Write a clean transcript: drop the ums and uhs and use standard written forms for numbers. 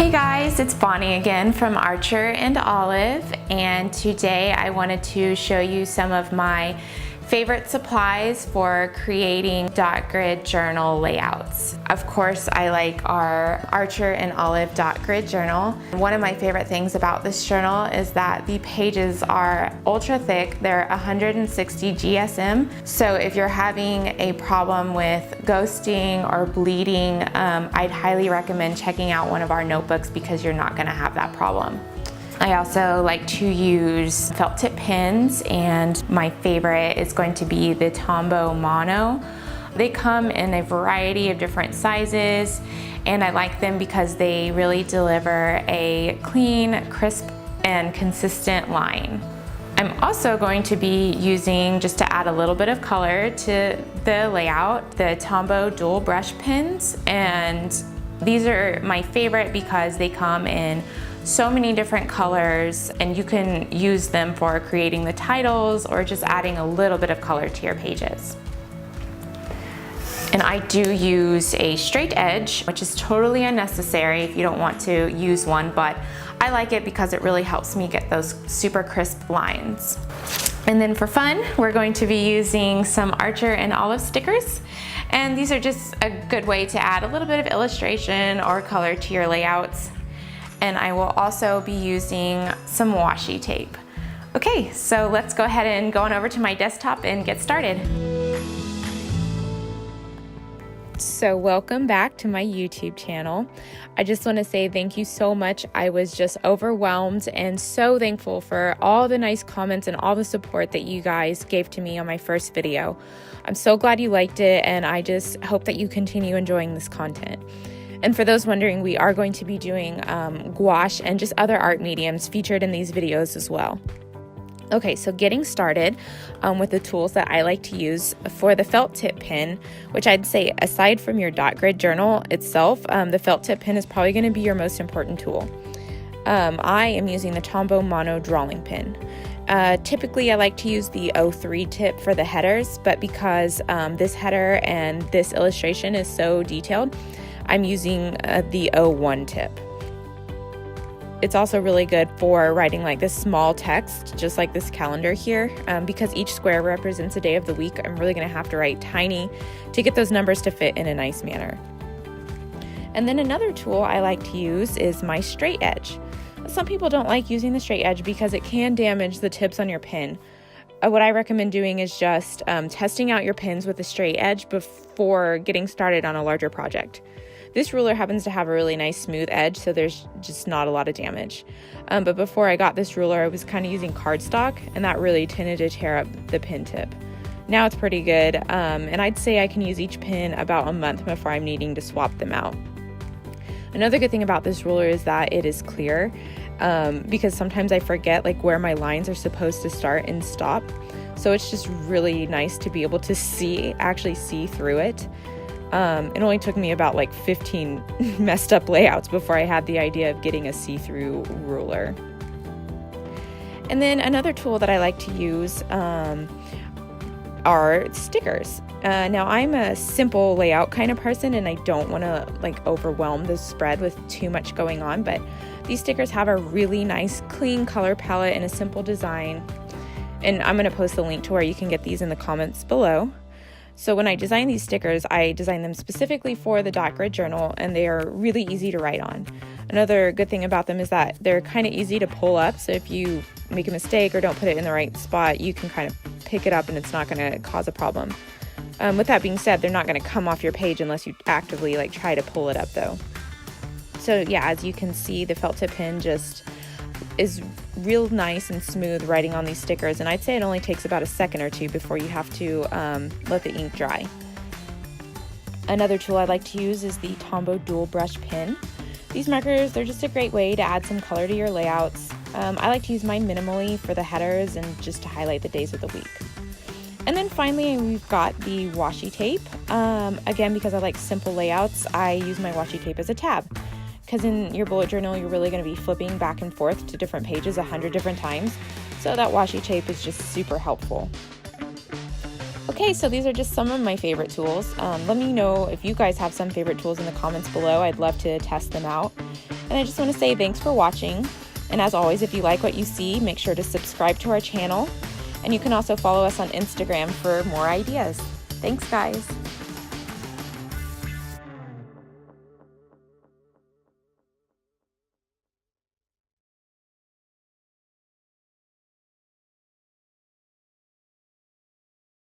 Hey guys, it's Bonnie again from Archer and Olive, and today I wanted to show you some of my favorite supplies for creating dot grid journal layouts. Of course, I like our Archer and Olive dot grid journal. One of my favorite things about this journal is that the pages are ultra thick. They're 160 GSM. So if you're having a problem with ghosting or bleeding, I'd highly recommend checking out one of our notebooks because you're not gonna have that problem. I also like to use felt tip pens, and my favorite is going to be the Tombow Mono. They come in a variety of different sizes, and I like them because they really deliver a clean, crisp, and consistent line. I'm also going to be using, just to add a little bit of color to the layout, the Tombow dual brush pens, and these are my favorite because they come in so many different colors, and you can use them for creating the titles or just adding a little bit of color to your pages. And I do use a Straightedge, which is totally unnecessary if you don't want to use one, but I like it because it really helps me get those super crisp lines. And then for fun, we're going to be using some Archer and Olive stickers. And these are just a good way to add a little bit of illustration or color to your layouts. And I will also be using some washi tape. Okay, so let's go ahead and go on over to my desktop and get started. So welcome back to my YouTube channel. I just want to say thank you so much. I was just overwhelmed and so thankful for all the nice comments and all the support that you guys gave to me on my first video. I'm so glad you liked it, and I just hope that you continue enjoying this content. And for those wondering, we are going to be doing gouache and just other art mediums featured in these videos as well. Okay, so getting started with the tools that I like to use for the felt tip pen, which I'd say aside from your dot grid journal itself, the felt tip pen is probably going to be your most important tool. I am using the Tombow Mono drawing pen. Typically I like to use the 03 tip for the headers, but because this header and this illustration is so detailed, I'm using the 01 tip. It's also really good for writing like this small text, just like this calendar here, because each square represents a day of the week. I'm really going to have to write tiny to get those numbers to fit in a nice manner. And then another tool I like to use is my Straightedge. Some people don't like using the Straightedge because it can damage the tips on your pen. What I recommend doing is just testing out your pens with a Straightedge before getting started on a larger project. This ruler happens to have a really nice smooth edge, so there's just not a lot of damage. But before I got this ruler, I was kind of using cardstock, and that really tended to tear up the pen tip. Now it's pretty good, and I'd say I can use each pen about a month before I'm needing to swap them out. Another good thing about this ruler is that it is clear, because sometimes I forget like where my lines are supposed to start and stop. So it's just really nice to be able to actually see through it. It only took me about like 15 messed up layouts before I had the idea of getting a see-through ruler. And then another tool that I like to use are stickers. Now I'm a simple layout kind of person, and I don't want to like overwhelm the spread with too much going on, but these stickers have a really nice clean color palette and a simple design. And I'm going to post the link to where you can get these in the comments below. So when I design these stickers, I design them specifically for the dot grid journal, and they are really easy to write on. Another good thing about them is that they're kind of easy to pull up, so if you make a mistake or don't put it in the right spot, you can kind of pick it up and it's not going to cause a problem. With that being said, they're not going to come off your page unless you actively like try to pull it up though. So yeah, as you can see, the felt tip pen just is real nice and smooth writing on these stickers, and I'd say it only takes about a second or two before you have to let the ink dry. Another tool I like to use is the Tombow dual brush pen. These markers, they're just a great way to add some color to your layouts. I like to use mine minimally for the headers and just to highlight the days of the week. And then finally, we've got the washi tape. Again, because I like simple layouts, I use my washi tape as a tab. Because in your bullet journal, you're really going to be flipping back and forth to different pages 100 different times. So that washi tape is just super helpful. Okay, so these are just some of my favorite tools. Let me know if you guys have some favorite tools in the comments below. I'd love to test them out. And I just want to say thanks for watching. And as always, if you like what you see, make sure to subscribe to our channel. And you can also follow us on Instagram for more ideas. Thanks, guys.